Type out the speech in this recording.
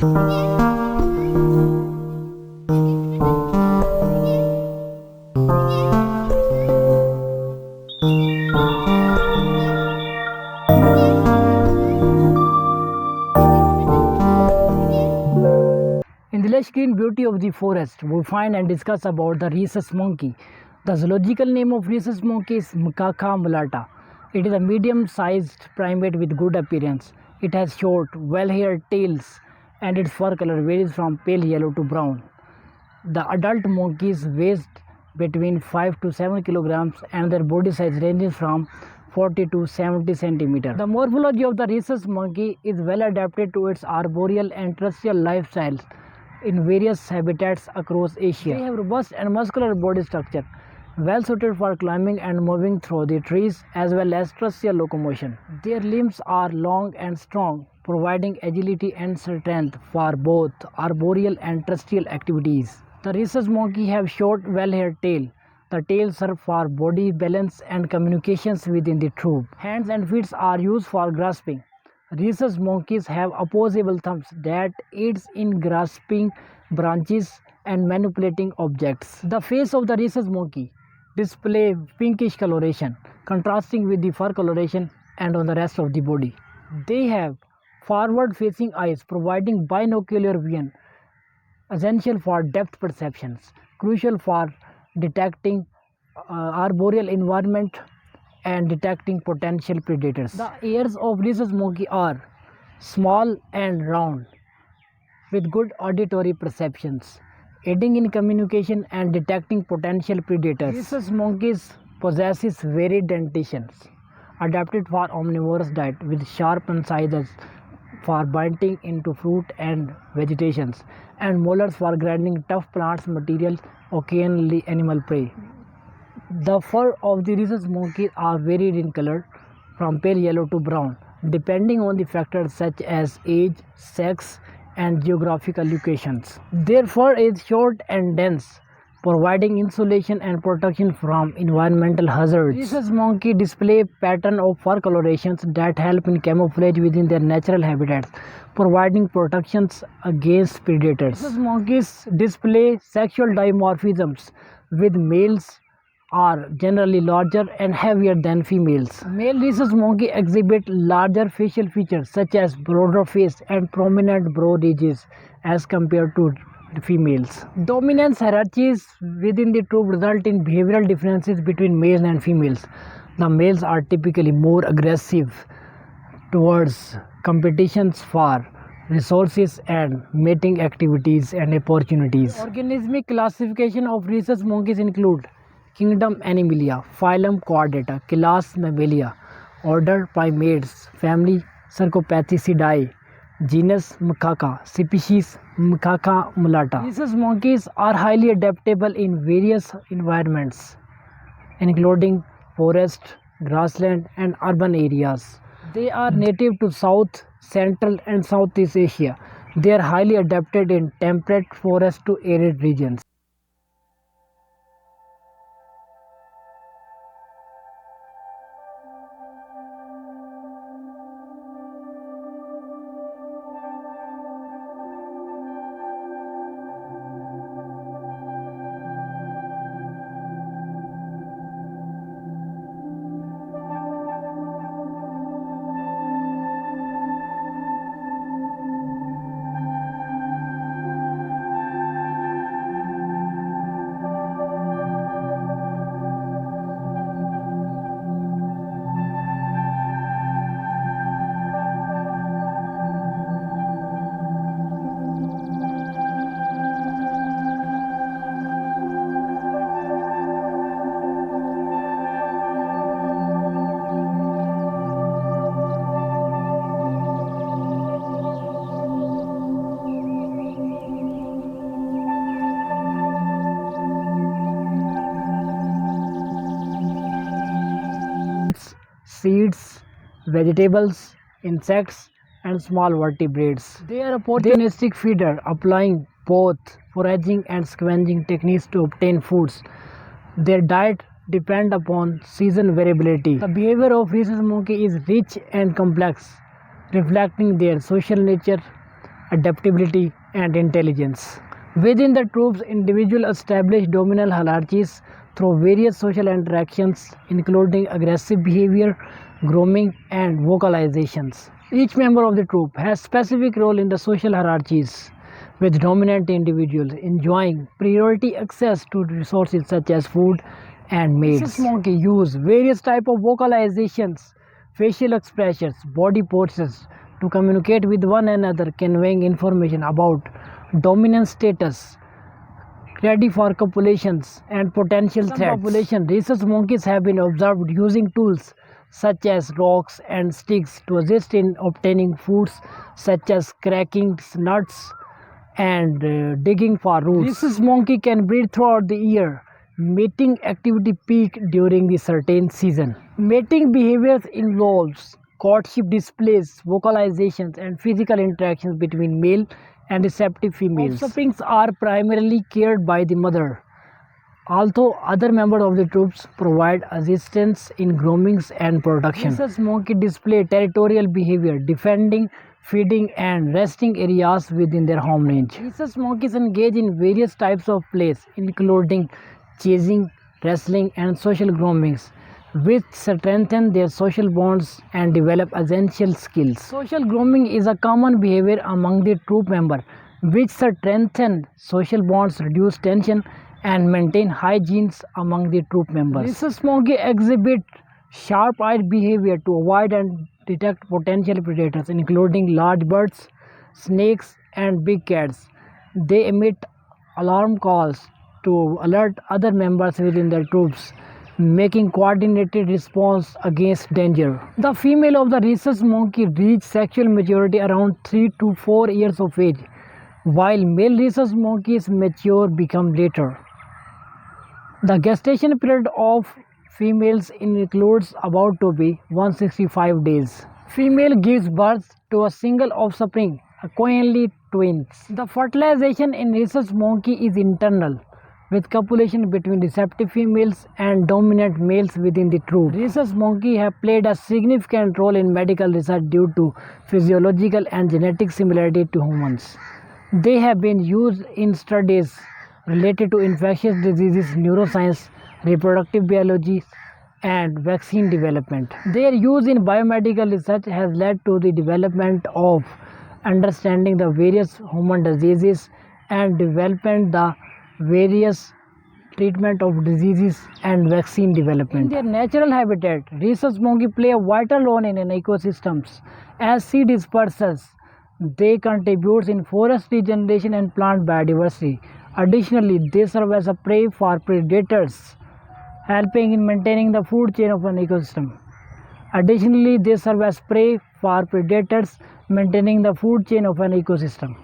In the lush green beauty of the forest, we find and discuss about the rhesus monkey. The zoological name of rhesus monkey is Macaca mulatta. It is a medium-sized primate with good appearance. It has short, well-haired tails, and its fur color varies from pale yellow to brown. The adult monkeys weigh between 5 to 7 kilograms and their body size ranges from 40 to 70 centimeters. The morphology of the rhesus monkey is well adapted to its arboreal and terrestrial lifestyles in various habitats across Asia. They have robust and muscular body structure, well suited for climbing and moving through the trees as well as terrestrial locomotion. Their limbs are long and strong, providing agility and strength for both arboreal and terrestrial activities. The rhesus monkey have short, well-haired tail. The tail serves for body balance and communications within the troop. Hands and feet are used for grasping. Rhesus monkeys have opposable thumbs that aids in grasping branches and manipulating objects. The face of the rhesus monkey display pinkish coloration, contrasting with the fur coloration and on the rest of the body. They have forward-facing eyes, providing binocular vision, essential for depth perceptions, crucial for detecting arboreal environment and detecting potential predators. The ears of rhesus monkey are small and round with good auditory perceptions, aiding in communication and detecting potential predators. Rhesus monkeys possesses varied dentitions, adapted for omnivorous diet with sharp incisors for biting into fruit and vegetations, and molars for grinding tough plants material, occasionally animal prey. The fur of the rhesus monkeys are varied in color from pale yellow to brown, depending on the factors such as age, sex, and geographical locations. Their fur is short and dense, providing insulation and protection from environmental hazards. Rhesus monkey display pattern of fur colorations that help in camouflage within their natural habitats, providing protections against predators. Rhesus monkeys display sexual dimorphisms, with males are generally larger and heavier than females. Male rhesus monkey exhibit larger facial features such as broader face and prominent brow ridges as compared to females. Dominance hierarchies within the troop result in behavioral differences between males and females. The males are typically more aggressive towards competitions for resources and mating activities and opportunities. Organismic classification of rhesus monkeys include Kingdom Animalia, Phylum Chordata, Class Mammalia, Order Primates, Family Cercopithecidae, Genus Macaca, Species Macaca mulatta. Rhesus monkeys are highly adaptable in various environments, including forest, grassland, and urban areas. They are native to South, Central, and Southeast Asia. They are highly adapted in temperate forest to arid regions. Seeds, vegetables, insects, and small vertebrates. They are opportunistic feeder, applying both foraging and scavenging techniques to obtain foods. Their diet depend upon season variability. The behavior of rhesus monkey is rich and complex, reflecting their social nature adaptability, and intelligence. Within the troops, individuals establish dominant hierarchies through various social interactions, including aggressive behavior, grooming, and vocalizations. Each member of the troop has specific role in the social hierarchies, with dominant individuals enjoying priority access to resources such as food and mates. This monkey use various type of vocalizations, facial expressions, body postures to communicate with one another, conveying information about dominant status, ready for copulations, and potential threats. Population rhesus monkeys have been observed using tools such as rocks and sticks to assist in obtaining foods such as cracking nuts and digging for roots. Rhesus monkey can breed throughout the year. Mating activity peak during the certain season. Mating behaviors involves courtship displays, vocalizations, and physical interactions between male and receptive females. Offsprings are primarily cared by the mother, although other members of the troops provide assistance in grooming and protection. Rhesus monkey display territorial behavior, defending, feeding, and resting areas within their home range. Rhesus monkeys engage in various types of plays, including chasing, wrestling, and social groomings, which strengthen their social bonds and develop essential skills. Social grooming is a common behavior among the troop members, which strengthen social bonds, reduce tension, and maintain hygiene among the troop members. Rhesus monkey exhibit sharp-eyed behavior to avoid and detect potential predators, including large birds, snakes, and big cats. They emit alarm calls to alert other members within their troops, making coordinated response against danger. The female of the rhesus monkey reach sexual maturity around 3 to 4 years of age, while male rhesus monkeys mature become later. The gestation period of females includes about to be 165 days. Female gives birth to a single offspring, coinly twins. The fertilization in rhesus monkey is internal, with copulation between receptive females and dominant males within the troop. Rhesus monkey have played a significant role in medical research due to physiological and genetic similarity to humans. They have been used in studies related to infectious diseases, neuroscience, reproductive biology, and vaccine development. Their use in biomedical research has led to the development of understanding the various human diseases and development the various treatment of diseases and vaccine development. In their natural habitat, rhesus monkey play a vital role in an ecosystems. As seed dispersers, they contribute in forest regeneration and plant biodiversity. Additionally, they serve as a prey for predators, helping in maintaining the food chain of an ecosystem. Additionally, they serve as prey for predators, maintaining the food chain of an ecosystem.